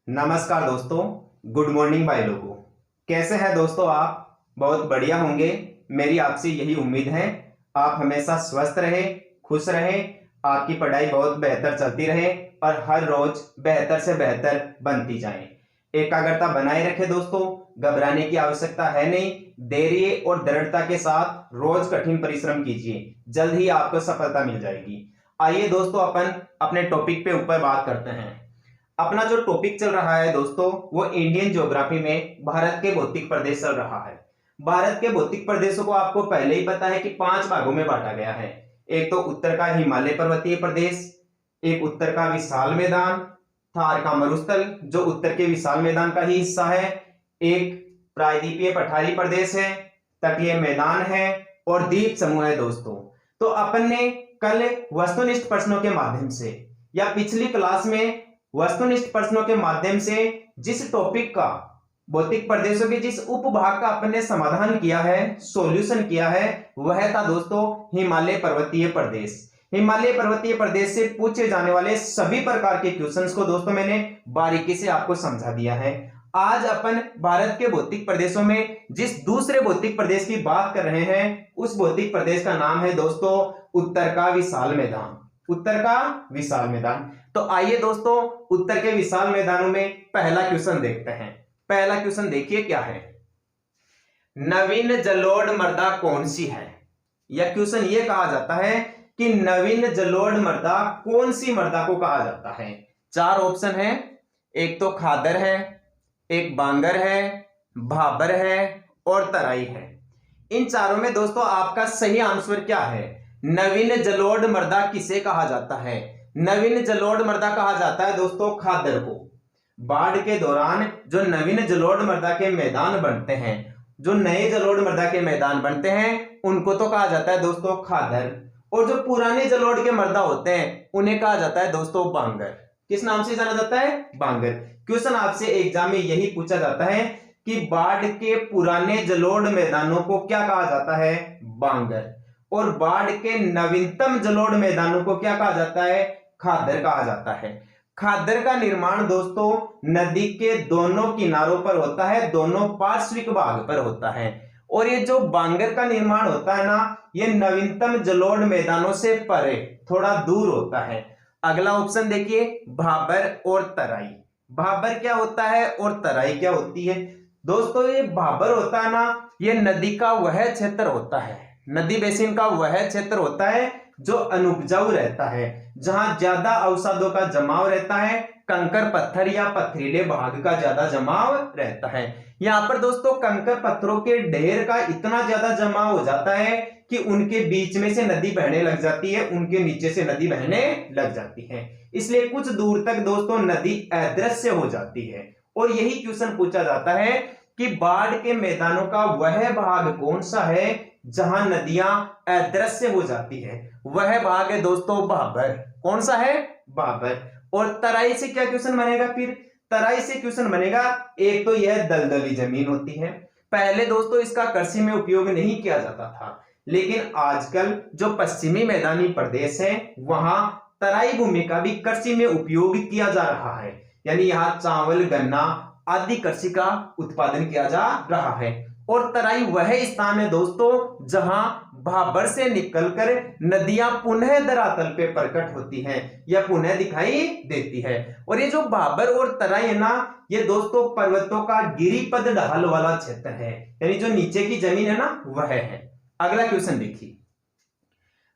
नमस्कार दोस्तों। Good morning भाई लोगों। कैसे हैं दोस्तों आप? बहुत बढ़िया होंगे। मेरी आपसे यही उम्मीद है। आप हमेशा स्वस्थ रहे, खुश रहे, आपकी पढ़ाई बहुत बेहतर चलती रहे और हर रोज बेहतर से बेहतर बनती जाए। एकाग्रता बनाए रखे दोस्तों। घबराने की आवश्यकता है नहीं। धैर्य और दृढ़ता के साथ रोज कठिन परिश्रम कीजिए, जल्द ही आपको सफलता मिल जाएगी। आइए दोस्तों, अपन अपने टॉपिक पे ऊपर बात करते हैं। अपना जो टॉपिक चल रहा है दोस्तों, वो इंडियन ज्योग्राफी में भारत के भौतिक प्रदेश चल रहा है। भारत के भौतिक प्रदेशों को आपको पहले ही पता है कि 5 भागों में बांटा गया है। एक तो उत्तर का हिमालय पर्वतीय प्रदेश, एक उत्तर का विशाल मैदान, थार का मरुस्थल जो उत्तर के विशाल मैदान का ही हिस्सा है, एक प्रायद्वीपीय पठारी प्रदेश है, तटीय मैदान है और द्वीप समूह है दोस्तों। तो अपन ने कल वस्तुनिष्ठ प्रश्नों के माध्यम से या पिछली क्लास में वस्तुनिष्ठ प्रश्नों के माध्यम से जिस टॉपिक का, भौतिक प्रदेशों के जिस उपभाग का अपन ने समाधान किया है, सॉल्यूशन किया है, वह था दोस्तों हिमालय पर्वतीय प्रदेश। हिमालय पर्वतीय प्रदेश से पूछे जाने वाले सभी प्रकार के क्वेश्चंस को दोस्तों मैंने बारीकी से आपको समझा दिया है। आज अपन भारत के भौतिक प्रदेशों में जिस दूसरे भौतिक प्रदेश की बात कर रहे हैं, उस भौतिक प्रदेश का नाम है दोस्तों उत्तर का विशाल मैदान। उत्तर का विशाल मैदान। तो आइए दोस्तों, उत्तर के विशाल मैदानों में पहला क्वेश्चन देखते हैं। पहला क्वेश्चन देखिए क्या है। नवीन जलोढ़ मृदा कौन सी है? यह क्वेश्चन ये कहा जाता है कि नवीन जलोढ़ मृदा कौन सी मृदा को कहा जाता है। 4 ऑप्शन है। एक तो खादर है, एक बांगर है, भाबर है और तराई है। इन चारों में दोस्तों आपका सही आंसर क्या है? नवीन जलोढ़ मृदा किसे कहा जाता है? नवीन जलोढ़ मृदा कहा जाता है दोस्तों खादर को। बाढ़ के दौरान जो नवीन जलोढ़ मृदा के मैदान बनते हैं, जो नए जलोढ़ मृदा के मैदान बनते हैं, उनको तो कहा जाता है दोस्तों खादर। और जो पुराने जलोढ़ के मृदा होते हैं उन्हें कहा जाता है दोस्तों बांगर। किस नाम से जाना जाता है? बांगर। क्वेश्चन आपसे एग्जाम में यही पूछा जाता है कि बाढ़ के पुराने जलोढ़ मैदानों को क्या कहा जाता है? बांगर। और बाढ़ के नवीनतम जलोढ़ मैदानों को क्या कहा जाता है? खादर कहा जाता है। खादर का निर्माण दोस्तों नदी के दोनों किनारों पर होता है, दोनों पार्श्विक भाग पर होता है। और ये जो बांगर का निर्माण होता है ना, ये नवीनतम जलोढ़ मैदानों से परे थोड़ा दूर होता है। अगला ऑप्शन देखिए, भाबर और तराई। भाबर क्या होता है और तराई क्या होती है? दोस्तों ये भाबर होता है ना, ये नदी का वह क्षेत्र होता है, नदी बेसिन का वह क्षेत्र होता है जो अनुपजाऊ रहता है, जहां ज्यादा अवसादों का जमाव रहता है, कंकर पत्थर या पथरीले भाग का ज्यादा जमाव रहता है। यहाँ पर दोस्तों कंकर पत्थरों के ढेर का इतना ज्यादा जमाव हो जाता है कि उनके बीच में से नदी बहने लग जाती है, उनके नीचे से नदी बहने लग जाती है। इसलिए कुछ दूर तक दोस्तों नदी अदृश्य हो जाती है। और यही क्वेश्चन पूछा जाता है कि बाढ़ के मैदानों का वह भाग कौन सा है जहां नदियां अदृश्य हो जाती है? वह भाग है दोस्तों भाबर। कौन सा है? भाबर। और तराई से क्या क्वेश्चन बनेगा? फिर तराई से क्वेश्चन बनेगा, एक तो यह दलदली जमीन होती है। पहले दोस्तों इसका कृषि में उपयोग नहीं किया जाता था, लेकिन आजकल जो पश्चिमी मैदानी प्रदेश है वहां तराई भूमि का भी कृषि में उपयोग किया जा रहा है। यानी यहाँ चावल, गन्ना आदि कृषि का उत्पादन किया जा रहा है। और तराई वह स्थान है दोस्तों जहां भाबर से निकलकर नदियां पुनः धरातल पे प्रकट होती हैं या पुनः दिखाई देती है। और ये जो भाबर और तराई है ना, ये दोस्तों पर्वतों का गिरिपद ढाल वाला क्षेत्र है, यानी जो नीचे की जमीन है ना वह है। अगला क्वेश्चन देखिए,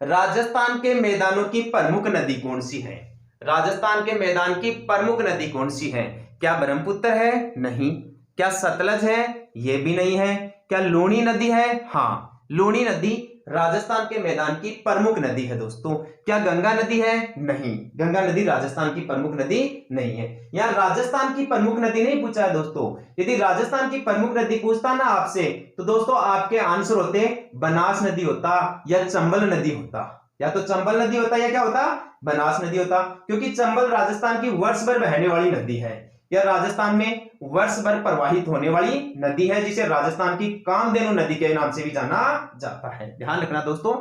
राजस्थान के मैदानों की प्रमुख नदी कौन सी है? राजस्थान के मैदान की प्रमुख नदी कौन सी है? क्या ब्रह्मपुत्र है? नहीं। क्या सतलज है? यह भी नहीं है। क्या लूनी नदी है? हाँ, लूनी नदी राजस्थान के मैदान की प्रमुख नदी है दोस्तों। क्या गंगा नदी है? नहीं, गंगा नदी राजस्थान की प्रमुख नदी नहीं है। यहां राजस्थान की प्रमुख नदी नहीं पूछा है दोस्तों। यदि राजस्थान की प्रमुख नदी पूछता ना आपसे, तो दोस्तों आपके आंसर होते बनास नदी होता या चंबल नदी होता। या तो चंबल नदी होता या क्या होता? बनास नदी होता। क्योंकि चंबल राजस्थान की वर्ष भर बहने वाली नदी है। यह राजस्थान में वर्ष भर प्रवाहित होने वाली नदी है, जिसे राजस्थान की कामधेनु नदी के नाम से भी जाना जाता है। ध्यान रखना दोस्तों।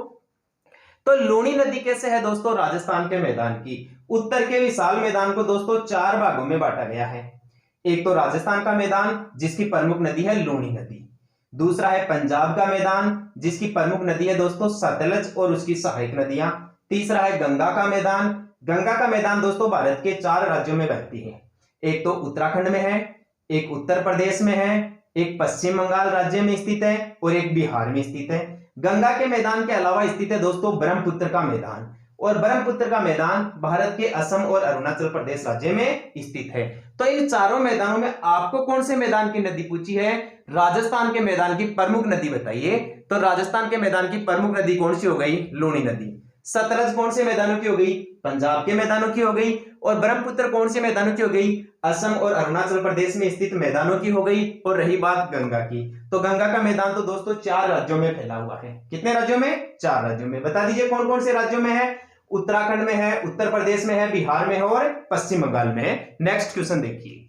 तो लूनी नदी कैसे है दोस्तों राजस्थान के मैदान की? उत्तर के विशाल मैदान को दोस्तों 4 भागों में बांटा गया है। एक तो राजस्थान का मैदान जिसकी प्रमुख नदी है लूणी नदी, दूसरा है पंजाब का मैदान जिसकी प्रमुख नदी है दोस्तों सतलज और उसकी सहायक नदियां, तीसरा है गंगा का मैदान। गंगा का मैदान दोस्तों भारत के 4 राज्यों में बहती है, एक तो उत्तराखंड में है, एक उत्तर प्रदेश में है, एक पश्चिम बंगाल राज्य में स्थित है और एक बिहार में स्थित है। गंगा के मैदान के अलावा स्थित है दोस्तों ब्रह्मपुत्र का मैदान, और ब्रह्मपुत्र का मैदान भारत के असम और अरुणाचल प्रदेश राज्य में स्थित है। तो इन चारों मैदानों में आपको कौन से मैदान की नदी पूछी है? राजस्थान के मैदान की प्रमुख नदी बताइए। तो राजस्थान के मैदान की प्रमुख नदी कौन सी हो गई? लूणी नदी। सतलज कौन से मैदानों की हो गई? पंजाब के मैदानों की हो गई। और ब्रह्मपुत्र कौन से मैदानों की हो गई? असम और अरुणाचल प्रदेश में स्थित मैदानों की हो गई। और रही बात गंगा की, तो गंगा का मैदान तो दोस्तों 4 राज्यों में फैला हुआ है। कितने राज्यों में? 4 राज्यों में। बता दीजिए कौन कौन से राज्यों में है? उत्तराखंड में है, उत्तर प्रदेश में है, बिहार में है और पश्चिम बंगाल में है। नेक्स्ट क्वेश्चन देखिए,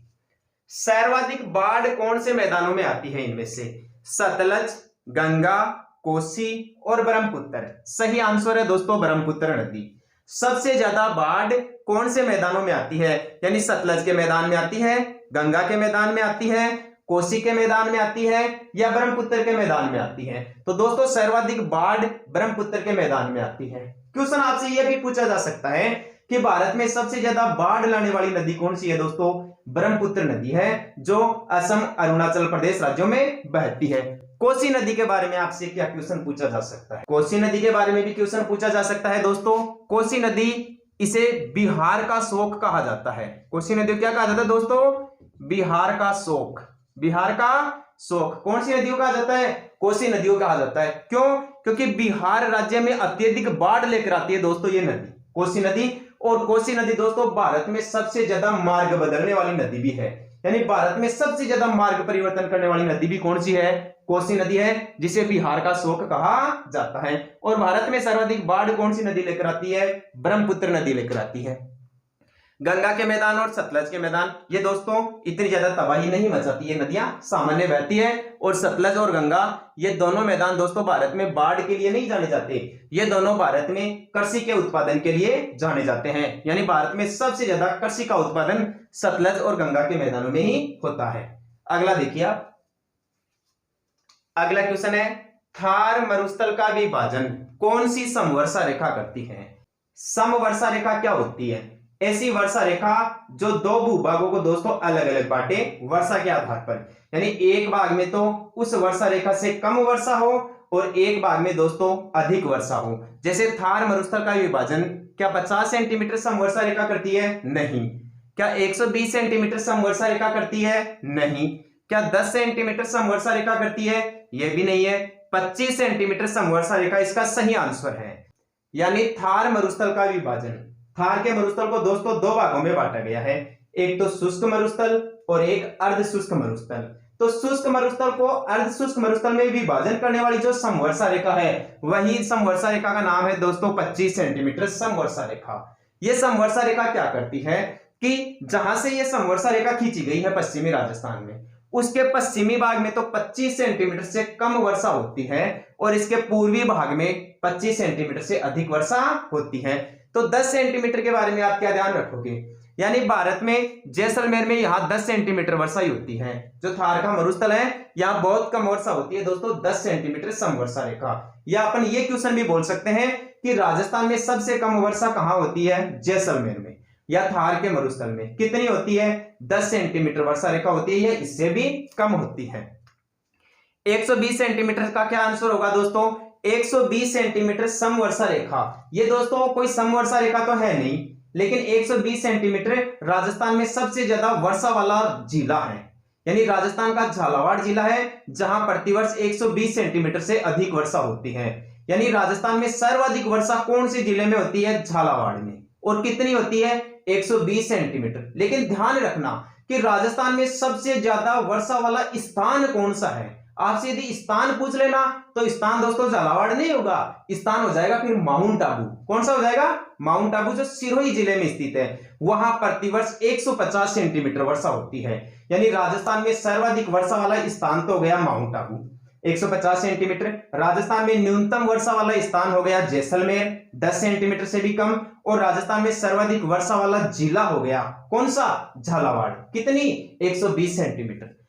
सर्वाधिक बाढ़ कौन से मैदानों में आती है इनमें से? सतलज, गंगा, कोसी और ब्रह्मपुत्र। सही आंसर है दोस्तों ब्रह्मपुत्र नदी। सबसे ज्यादा बाढ़ कौन से मैदानों में आती है? यानी सतलज के मैदान में आती है, गंगा के मैदान में आती है, कोसी के मैदान में आती है या ब्रह्मपुत्र के मैदान में आती है? तो दोस्तों सर्वाधिक बाढ़ ब्रह्मपुत्र के मैदान में आती है। क्वेश्चन आपसे यह भी पूछा जा सकता है कि भारत में सबसे ज्यादा बाढ़ लाने वाली नदी कौन सी है? दोस्तों ब्रह्मपुत्र नदी है, जो असम अरुणाचल प्रदेश राज्यों में बहती है। कोसी नदी के बारे में आपसे क्या क्वेश्चन पूछा जा सकता है? कोसी नदी के बारे में भी क्वेश्चन पूछा जा सकता है दोस्तों। कोसी नदी, इसे बिहार का शोक कहा जाता है। कोसी नदी को क्या कहा जाता है दोस्तों? बिहार का शोक। बिहार का शोक कौन सी नदियों कहा जाता है? कोसी नदियों कहा जाता है। क्यों? क्योंकि बिहार राज्य में अत्यधिक बाढ़ लेकर आती है दोस्तों ये नदी, कोसी नदी। और कोसी नदी दोस्तों भारत में सबसे ज्यादा मार्ग बदलने वाली नदी भी है, यानी भारत में सबसे ज्यादा मार्ग परिवर्तन करने वाली नदी भी कौन सी है? कोसी नदी है, जिसे बिहार का शोक कहा जाता है। और भारत में सर्वाधिक बाढ़ कौन सी नदी लेकर आती है? ब्रह्मपुत्र नदी लेकर आती है। गंगा के मैदान और सतलज के मैदान, ये दोस्तों इतनी ज्यादा तबाही नहीं मचाती है, नदियां सामान्य बहती है। और सतलज और गंगा, ये दोनों मैदान दोस्तों भारत में बाढ़ के लिए नहीं जाने जाते, ये दोनों भारत में कृषि के उत्पादन के लिए जाने जाते हैं। यानी भारत में सबसे ज्यादा कृषि का उत्पादन सतलज और गंगा के मैदानों में ही होता है। अगला देखिए आप, अगला क्वेश्चन है, थार मरुस्थल का विभाजन कौन सी समवर्षा रेखा करती है? समवर्षा रेखा क्या होती है? ऐसी वर्षा रेखा जो 2 भूभागों को दोस्तों अलग अलग बांटे वर्षा के आधार पर, यानी एक भाग में तो उस वर्षा रेखा से कम वर्षा हो और एक भाग में दोस्तों अधिक वर्षा हो। जैसे थार मरुस्थल का विभाजन क्या 50 सेंटीमीटर समवर्षा रेखा करती है? नहीं। क्या 120 सेंटीमीटर समवर्षा रेखा करती है? नहीं। क्या 10 सेंटीमीटर समवर्षा रेखा करती है? यह भी नहीं है। 25 सेंटीमीटर समवर्षा रेखा इसका सही आंसर है। यानी थार मरुस्थल का विभाजन, थार के मरुस्थल को दोस्तों 2 भागों में बांटा गया है, एक तो शुष्क मरुस्थल और एक अर्ध शुष्क मरुस्थल। तो शुष्क मरुस्थल को अर्ध शुष्क मरुस्थल में विभाजन करने वाली जो समवर्षा रेखा है, वही समवर्षा रेखा का नाम है दोस्तों 25 सेंटीमीटर समवर्षा रेखा। यह समवर्षा रेखा क्या करती है कि जहां से यह समवर्षा रेखा खींची गई है पश्चिमी राजस्थान में, उसके पश्चिमी भाग में तो 25 सेंटीमीटर से कम वर्षा होती है और इसके पूर्वी भाग में 25 सेंटीमीटर से अधिक वर्षा होती है। तो 10 सेंटीमीटर के बारे में आप क्या ध्यान रखोगे? यानी भारत में जैसलमेर में यहां 10 सेंटीमीटर वर्षा ही होती है। जो थार का मरुस्थल है यहां बहुत कम वर्षा होती है दोस्तों, 10 सेंटीमीटर समवर्षा रेखा। या अपन ये क्वेश्चन भी बोल सकते हैं कि राजस्थान में सबसे कम वर्षा कहां होती है? जैसलमेर में या थार के मरुस्थल में। कितनी होती है? 10 सेंटीमीटर वर्षा रेखा होती है, इससे भी कम होती है। 120 सेंटीमीटर का क्या आंसर होगा दोस्तों? 120 सेंटीमीटर समवर्षा रेखा। ये दोस्तों कोई समवर्षा रेखा तो है नहीं, लेकिन 120 सेंटीमीटर राजस्थान में सबसे ज्यादा वर्षा वाला जिला है। यानी राजस्थान का झालावाड़ जिला है जहां प्रतिवर्ष 120 सेंटीमीटर से अधिक वर्षा होती है। यानी राजस्थान में सर्वाधिक वर्षा कौन से जिले में होती है? झालावाड़ में। और कितनी होती है? 120 सेंटीमीटर। लेकिन ध्यान रखना कि राजस्थान में सबसे ज्यादा वर्षा वाला स्थान कौन सा है? आपसे यदि स्थान पूछ लेना तो स्थान दोस्तों झालावाड़ नहीं होगा, स्थान हो जाएगा फिर माउंट आबू। कौन सा हो जाएगा? माउंट आबू, जो सिरोही जिले में स्थित है। वहां प्रतिवर्ष 150 सेंटीमीटर वर्षा होती है। यानी राजस्थान में सर्वाधिक वर्षा वाला स्थान तो हो गया माउंट आबू। 150 सेंटीमीटर। राजस्थान में न्यूनतम वर्षा वाला स्थान हो गया जैसलमेर, 10 सेंटीमीटर से भी कम। और राजस्थान में सर्वाधिक वर्षा वाला जिला हो गया कौन सा? झालावाड़। कितनी? 120 सेंटीमीटर।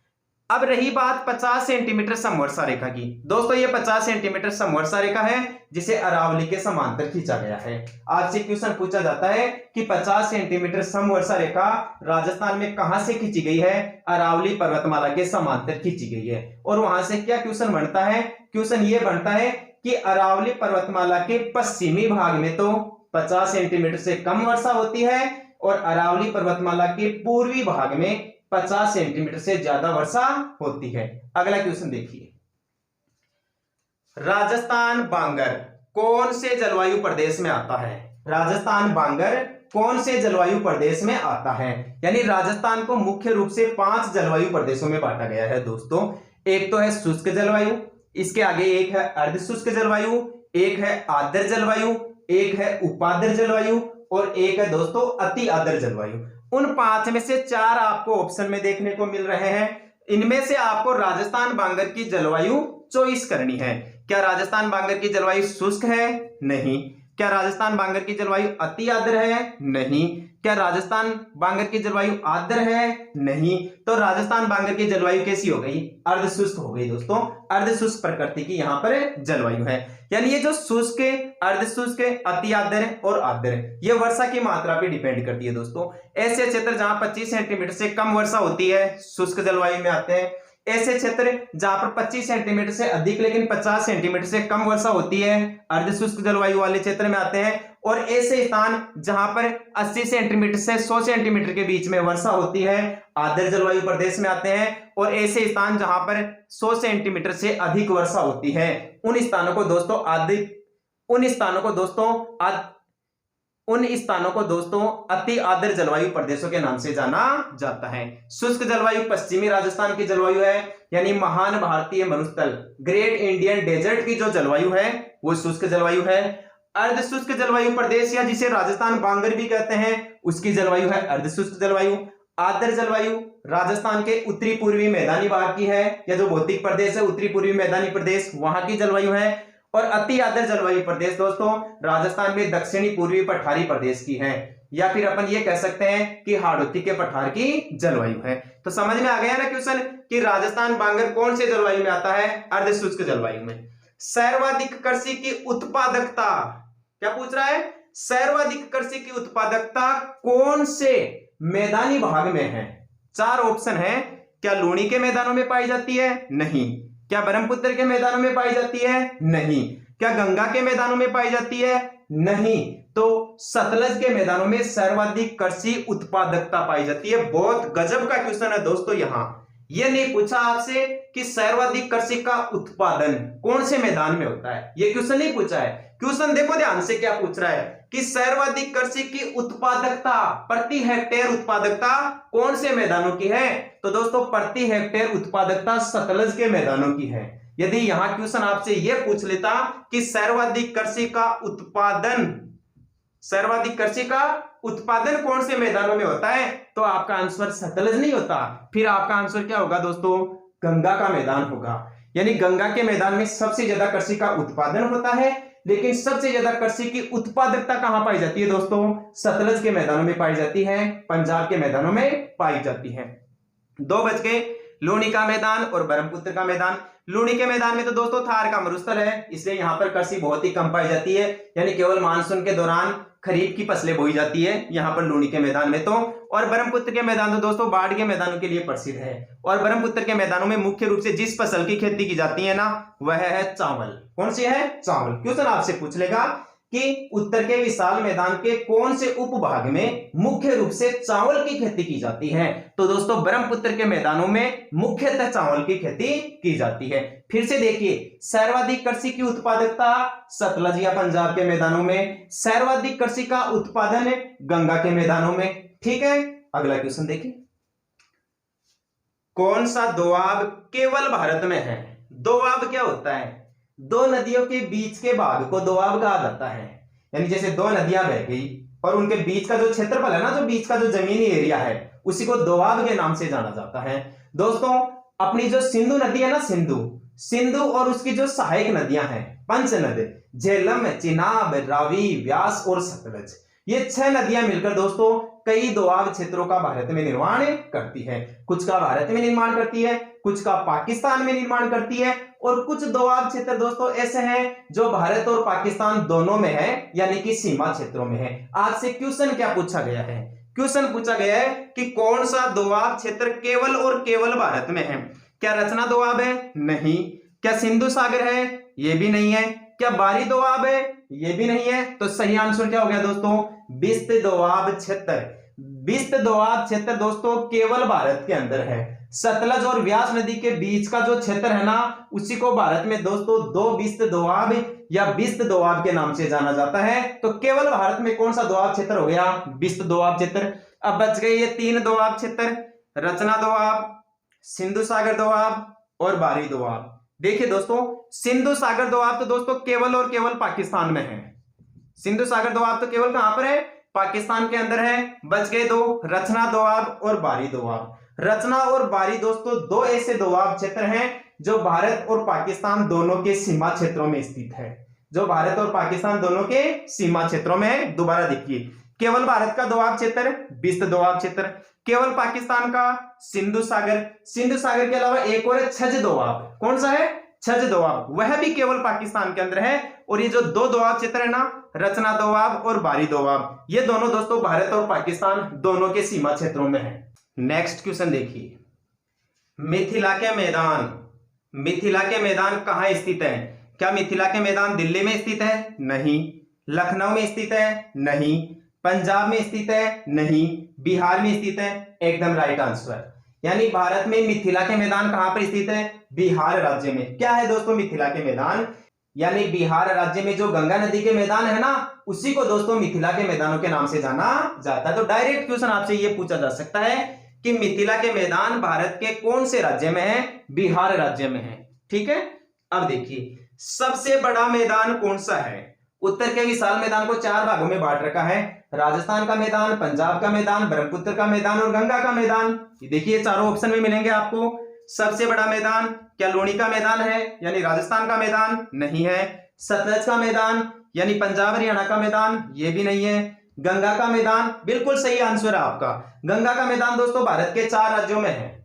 अब रही बात 50 सेंटीमीटर समवर्षा रेखा की। दोस्तों ये 50 सेंटीमीटर समवर्षा रेखा है जिसे अरावली के समांतर खींचा गया है। आपसे क्वेश्चन पूछा जाता है कि 50 सेंटीमीटर समवर्षा रेखा राजस्थान में कहां से खींची गई है? अरावली पर्वतमाला के समांतर खींची गई है। और वहां से क्या क्वेश्चन बनता है? क्वेश्चन ये बनता है कि अरावली पर्वतमाला के पश्चिमी भाग में तो 50 सेंटीमीटर से कम वर्षा होती है और अरावली पर्वतमाला के पूर्वी भाग में 50 सेंटीमीटर से ज्यादा वर्षा होती है। अगला क्वेश्चन देखिए, राजस्थान बांगर कौन से जलवायु प्रदेश में आता है? राजस्थान बांगर कौन से जलवायु प्रदेश में आता है? यानी राजस्थान को मुख्य रूप से 5 जलवायु प्रदेशों में बांटा गया है दोस्तों। एक तो है शुष्क जलवायु, इसके आगे एक है अर्धशुष्क जलवायु, एक है आर्द्र जलवायु, एक है उपाद्र जलवायु और एक है दोस्तों अति आर्द्र जलवायु। उन 5 में से 4 आपको ऑप्शन में देखने को मिल रहे हैं। इनमें से आपको राजस्थान बांगर की जलवायु चॉइस करनी है। क्या राजस्थान बांगर की जलवायु शुष्क है? नहीं। क्या राजस्थान बांगर की जलवायु अति आर्द्र है? नहीं। क्या राजस्थान बांगर की जलवायु आर्द्र है? नहीं। तो राजस्थान बांगर की जलवायु कैसी हो गई? अर्धशुष्क हो गई दोस्तों। अर्धशुष्क प्रकृति की यहां पर जलवायु है। यानी ये जो शुष्क, अर्धशुष्क, अति आर्द्र और आर्द्र, ये वर्षा की मात्रा पे डिपेंड करती है दोस्तों। ऐसे क्षेत्र जहां 25 सेंटीमीटर से कम वर्षा होती है शुष्क जलवायु में आते हैं। ऐसे क्षेत्र जहां पर 25 सेंटीमीटर से अधिक लेकिन 50 सेंटीमीटर से कम वर्षा होती है अर्धशुष्क जलवायु वाले क्षेत्र में आते हैं। और ऐसे स्थान जहां पर 80 सेंटीमीटर से 100 सेंटीमीटर के बीच में वर्षा होती है आर्द्र जलवायु प्रदेश में आते हैं। और ऐसे स्थान जहां पर 100 सेंटीमीटर से अधिक वर्षा होती है उन स्थानों को दोस्तों अति आर्द्र जलवायु प्रदेशों के नाम से जाना जाता है। शुष्क जलवायु पश्चिमी राजस्थान की जलवायु है, यानी महान भारतीय मरुस्थल ग्रेट इंडियन डेजर्ट की जो जलवायु है वो शुष्क जलवायु है। अर्धशुष्क जलवायु प्रदेश या जिसे राजस्थान बांगर भी कहते हैं उसकी जलवायु है अर्धशुष्क जलवायु। आर्द्र जलवायु राजस्थान के उत्तरी पूर्वी मैदानी भाग की है, या जो भौतिक प्रदेश है उत्तरी पूर्वी मैदानी प्रदेश वहां की जलवायु है। और अति आर्द्र जलवायु प्रदेश दोस्तों राजस्थान में दक्षिणी पूर्वी पठारी प्रदेश की है, या फिर अपन ये कह सकते हैं कि हाड़ौती के पठार की जलवायु है। तो समझ में आ गया ना क्वेश्चन कि राजस्थान बांगर कौन से जलवायु में आता है? अर्धशुष्क जलवायु में। सर्वाधिक कृषि की उत्पादकता, क्या पूछ रहा है? सर्वाधिक कृषि की उत्पादकता कौन से मैदानी भाग में है? 4 ऑप्शन है। क्या लूणी के मैदानों में पाई जाती है? नहीं। क्या ब्रह्मपुत्र के मैदानों में पाई जाती है? नहीं। क्या गंगा के मैदानों में पाई जाती है? नहीं। तो सतलज के मैदानों में सर्वाधिक कृषि उत्पादकता पाई जाती है। बहुत गजब का क्वेश्चन है दोस्तों। यहां यह नहीं पूछा आपसे कि सर्वाधिक कृषि का उत्पादन कौन से मैदान में होता है, यह क्वेश्चन नहीं पूछा है। क्वेश्चन देखो ध्यान से क्या पूछ रहा है कि सर्वाधिक कृषि की उत्पादकता, प्रति हेक्टेयर उत्पादकता कौन से मैदानों की है? तो दोस्तों प्रति हेक्टेयर उत्पादकता सतलज के मैदानों की है। यदि यहां क्वेश्चन आपसे यह पूछ लेता कि सर्वाधिक कृषि का उत्पादन कौन से मैदानों में होता है, तो आपका आंसर सतलज नहीं होता, फिर आपका आंसर क्या होगा दोस्तों? गंगा का मैदान होगा। यानी गंगा के मैदान में सबसे ज्यादा कृषि का उत्पादन होता है, लेकिन सबसे ज्यादा कृषि की उत्पादकता कहां पाई जाती है दोस्तों? सतलज के मैदानों में पाई जाती है, पंजाब के मैदानों में पाई जाती है। 2 बज गए। लूणी का मैदान और ब्रह्मपुत्र का मैदान। लूणी के मैदान में तो दोस्तों थार का मरुस्थल है, इसलिए यहां पर कृषि बहुत ही कम पाई जाती है, यानी केवल मानसून के दौरान खरीफ की फसलें बोई जाती है यहां पर लूणी के मैदान में तो। और ब्रह्मपुत्र के मैदान तो दोस्तों बाढ़ के मैदानों के लिए प्रसिद्ध है। और ब्रह्मपुत्र के मैदानों में मुख्य रूप से जिस फसल की खेती की जाती है ना वह है चावल। कौन सी है? चावल। क्वेश्चन आपसे पूछ लेगा कि उत्तर के विशाल मैदान के कौन से उपभाग में मुख्य रूप से चावल की खेती की जाती है? तो दोस्तों ब्रह्मपुत्र के मैदानों में मुख्यतः चावल की खेती की जाती है। फिर से देखिए, सर्वाधिक कृषि की उत्पादकता सतलज या पंजाब के मैदानों में, सर्वाधिक कृषि का उत्पादन गंगा के मैदानों में। ठीक है, अगला क्वेश्चन देखिए, कौन सा दोआब केवल भारत में है? दोआब क्या होता है? 2 नदियों के बीच के भाग को दोआब कहा जाता है। यानी जैसे 2 नदियां बह गई और उनके बीच का जो क्षेत्रफल है ना, जो बीच का जो जमीनी एरिया है, उसी को दोआब के नाम से जाना जाता है। दोस्तों अपनी जो सिंधु नदी है ना, सिंधु और उसकी जो सहायक नदियां हैं पंच नदी, झेलम, चिनाब, रावी, व्यास और सतलज, ये 6 नदियां मिलकर दोस्तों कई दोआब क्षेत्रों का भारत में निर्माण करती है। कुछ का भारत में निर्माण करती है, कुछ का पाकिस्तान में निर्माण करती है, और कुछ दोआब क्षेत्र दोस्तों ऐसे हैं जो भारत और पाकिस्तान दोनों में है, यानी कि सीमा क्षेत्रों में है। आपसे क्वेश्चन क्या पूछा गया है? क्वेश्चन पूछा गया है कि कौन सा दोआब क्षेत्र केवल और केवल भारत में है? क्या रचना दोआब है? नहीं। क्या सिंधु सागर है? ये भी नहीं है। क्या बारी दोआब है? ये भी नहीं है। तो सही आंसर क्या हो गया दोस्तों? विस्त दोआब क्षेत्र। विस्त दोआब क्षेत्र दोस्तों केवल भारत के अंदर है। सतलज और व्यास नदी के बीच का जो क्षेत्र है ना, उसी को भारत में दोस्तों दो विस्त दोआब या विस्त दोआब के नाम से जाना जाता है। तो केवल भारत में कौन सा दोआब क्षेत्र हो गया? विस्त दोआब क्षेत्र। अब बच गए ये 3 दोआब क्षेत्र, रचना दोआब, सिंधु सागर दोआब और बारी दोआब। देखिए दोस्तों, सिंधु सागर दोआब तो दोस्तों केवल और केवल पाकिस्तान में है। सिंधु सागर दोआब तो केवल कहां पर है? पाकिस्तान के अंदर है। बच गए 2, रचना दोआब और बारी दोआब। रचना और बारी दोस्तों 2 ऐसे दोआब क्षेत्र हैं जो भारत और पाकिस्तान दोनों के सीमा क्षेत्रों में स्थित है। जो भारत और पाकिस्तान दोनों के सीमा क्षेत्रों में है। दोबारा देखिए, केवल भारत का दोआब क्षेत्र विस्त दोआब क्षेत्र, केवल पाकिस्तान का सिंधु सागर, सिंधु सागर के अलावा एक और है छज दोआब। कौन सा है? छज दोआब, वह भी केवल पाकिस्तान के अंदर है। और ये जो 2 दोआब क्षेत्र है ना, रचना दोआब और बारी दोआब, ये दोनों दोस्तों भारत और पाकिस्तान दोनों के सीमा क्षेत्रों में है। नेक्स्ट क्वेश्चन देखिए, मिथिला के मैदान, मिथिला के मैदान कहां स्थित है? क्या मिथिला के मैदान दिल्ली में स्थित है? नहीं। लखनऊ में स्थित है? नहीं। पंजाब में स्थित है? नहीं। बिहार में स्थित है? एकदम राइट आंसर। यानी भारत में मिथिला के मैदान कहां पर स्थित है? बिहार राज्य में। क्या है दोस्तों मिथिला के मैदान? यानी बिहार राज्य में जो गंगा नदी के मैदान है ना, उसी को दोस्तों मिथिला के मैदानों के नाम से जाना जाता है। तो डायरेक्ट क्वेश्चन आपसे ये पूछा जा सकता है कि मिथिला के मैदान भारत के कौन से राज्य में है? बिहार राज्य में है। ठीक है। अब देखिए, सबसे बड़ा मैदान कौन सा है? उत्तर के विशाल मैदान को 4 भागों में बांट रखा है। राजस्थान का मैदान, पंजाब का मैदान, ब्रह्मपुत्र का मैदान और गंगा का मैदान। देखिए चारों ऑप्शन में मिलेंगे आपको। सबसे बड़ा मैदान, क्या लूणी का मैदान है यानी राजस्थान का मैदान? नहीं है। सतलज का मैदान यानी पंजाब हरियाणा का मैदान? ये भी नहीं है। गंगा का मैदान, बिल्कुल सही आंसर है आपका। गंगा का मैदान दोस्तों भारत के 4 राज्यों में है।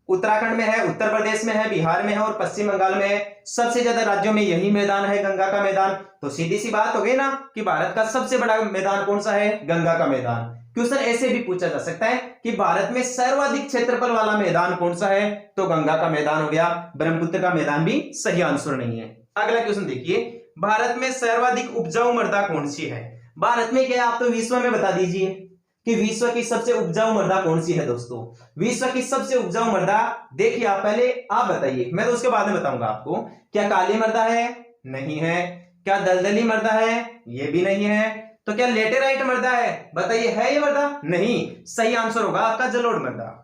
उत्तराखंड में है, उत्तर प्रदेश में है, बिहार में है और पश्चिम बंगाल में है। सबसे ज्यादा राज्यों में यही मैदान है, गंगा का मैदान। तो सीधी सी बात हो गई ना कि भारत का सबसे बड़ा मैदान कौन सा है? गंगा का मैदान। क्वेश्चन ऐसे भी पूछा जा सकता है कि भारत में सर्वाधिक क्षेत्रफल वाला मैदान कौन सा है? तो गंगा का मैदान हो गया। ब्रह्मपुत्र का मैदान भी सही आंसर नहीं है। अगला क्वेश्चन देखिए, भारत में सर्वाधिक उपजाऊ मृदा कौन सी है? भारत में क्या, आप तो विश्व में बता दीजिए कि विश्व की सबसे उपजाऊ मृदा कौन सी है दोस्तों? विश्व की सबसे उपजाऊ मृदा देखिए, आप पहले आप बताइए, मैं तो उसके बाद में बताऊंगा आपको। क्या काली मृदा है? नहीं है। क्या दलदली मृदा है? ये भी नहीं है। तो क्या लेटेराइट मृदा है? बताइए, है ये मृदा? नहीं। सही आंसर होगा आपका जलोढ़ मृदा।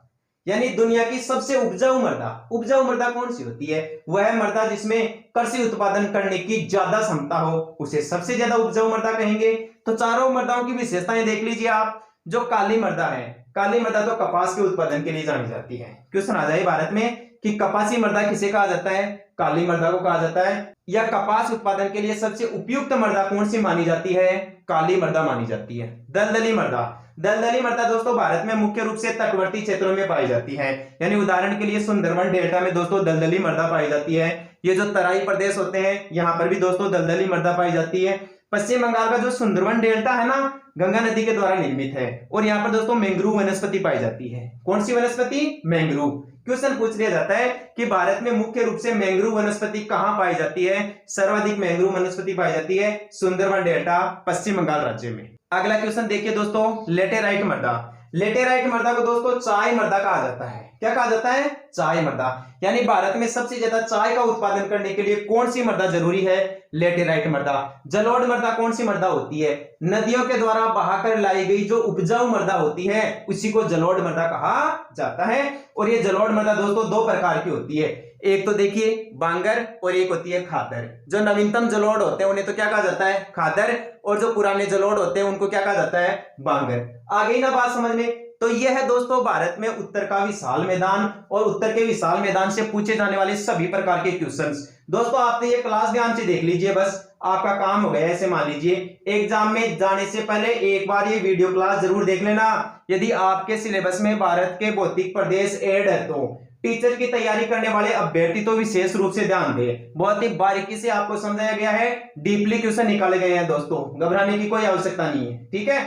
यानी दुनिया की सबसे उपजाऊ मृदा, उपजाऊ मृदा कौन सी होती है? वह मृदा जिसमें कृषि उत्पादन करने की ज्यादा क्षमता हो, उसे सबसे ज्यादा उपजाऊ मृदा कहेंगे। तो चारों मृदाओं की विशेषताएं देख लीजिए आप। जो काली मृदा है, काली मृदा तो कपास के उत्पादन के लिए जानी जाती है। क्वेश्चन आ जाए भारत में कि कपासी मृदा किसे कहा जाता है? काली मृदा को कहा जाता है। या कपास उत्पादन के लिए सबसे उपयुक्त मृदा कौन सी मानी जाती है? काली मृदा मानी जाती है। दलदली मृदा, दलदली मृदा दोस्तों भारत में मुख्य रूप से तटवर्ती क्षेत्रों में पाई जाती है। यानी उदाहरण के लिए सुंदरवन डेल्टा में दोस्तों दलदली मृदा पाई जाती है। ये जो तराई प्रदेश होते हैं, यहाँ पर भी दोस्तों दलदली मृदा पाई जाती है। पश्चिम बंगाल का जो सुंदरवन डेल्टा है ना, गंगा नदी के द्वारा निर्मित है। और यहाँ पर दोस्तों मैंग्रोव वनस्पति पाई जाती है। कौन सी वनस्पति? मैंग्रोव। क्वेश्चन पूछ लिया जाता है कि भारत में मुख्य रूप से मैंग्रोव वनस्पति कहां पाई जाती है? सर्वाधिक मैंग्रोव वनस्पति पाई जाती है सुंदरवन डेल्टा, पश्चिम बंगाल राज्य में। अगला क्वेश्चन देखिए दोस्तों, लेटेराइट मृदा। लेटेराइट मृदा को दोस्तों चाय मृदा कहा जाता है। क्या कहा जाता है? चाय मृदा। यानी भारत में सबसे ज्यादा चाय का उत्पादन करने के लिए कौन सी मृदा जरूरी है? लेटेराइट मृदा। जलोढ़ मृदा कौन सी मृदा होती है? नदियों के द्वारा बहाकर लाई गई जो उपजाऊ मृदा होती है, उसी को जलोढ़ मृदा कहा जाता है। और ये जलोढ़ मृदा दोस्तों 2 प्रकार की होती है। एक तो देखिए बांगर और एक होती है खादर। जो नवीनतम जलोढ़ होते हैं उन्हें तो क्या कहा जाता है? खादर। और जो पुराने जलोढ़ होते हैं उनको क्या कहा जाता है? बांगर। आ गई ना बात समझ में तो यह है दोस्तों भारत में उत्तर का विशाल मैदान और उत्तर के विशाल मैदान से पूछे जाने वाले सभी प्रकार के क्वेश्चंस। दोस्तों आपने ये क्लास ध्यान से देख लीजिए, बस आपका काम हो गया। ऐसे मान लीजिए एग्जाम में जाने से पहले एक बार ये वीडियो क्लास जरूर देख लेना। यदि आपके सिलेबस में भारत के भौतिक प्रदेश ऐड है तो टीचर की तैयारी करने वाले अभ्यर्थी तो विशेष रूप से ध्यान दें। बहुत ही बारीकी से आपको समझाया गया है, डीपली क्वेश्चन निकाले गए हैं दोस्तों, घबराने की कोई आवश्यकता नहीं है। ठीक है,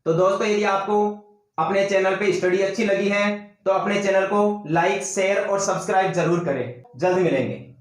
तो दोस्तों यदि आपको अपने चैनल पे स्टडी अच्छी लगी है तो अपने चैनल को लाइक, शेयर और सब्सक्राइब जरूर करें। जल्द मिलेंगे।